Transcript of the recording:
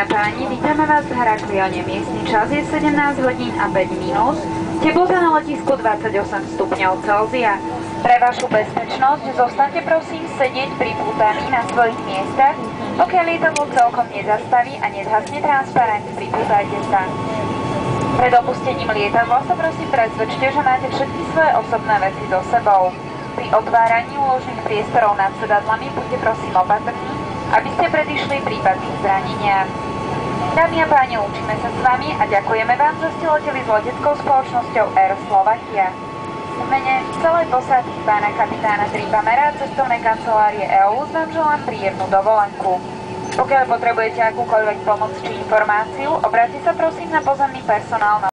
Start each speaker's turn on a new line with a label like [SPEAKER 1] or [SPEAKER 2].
[SPEAKER 1] a páni, vítame vás v Heraklione. Miestny čas je 17 hodín a 5 minút. Teplota na letisku 28 stupňov Celzia. Pre vašu bezpečnosť zostaňte prosím sedieť pripútaní na svojich miestach. Pokiaľ lietadlo celkom nezastaví a nezhasne transparent, pripútajte sa. Pred opustením lietadla sa prosím presvedčte, že máte všetky svoje osobné veci so sebou. Pri otváraní úložných priestorov nad sedadlami buďte prosím opatrní, aby ste predišli prípadným zraneniam. Dámy a páni, lúčime sa s vami a ďakujeme vám, že ste leteli s leteckou spoločnosťou Air Slovakia. V mene celej posádky pána kapitána Tripamera cestovnej kancelárie EOS vám želám príjemnú dovolenku. Pokiaľ potrebujete akúkoľvek pomoc či informáciu, obráťte sa prosím na pozemný personál na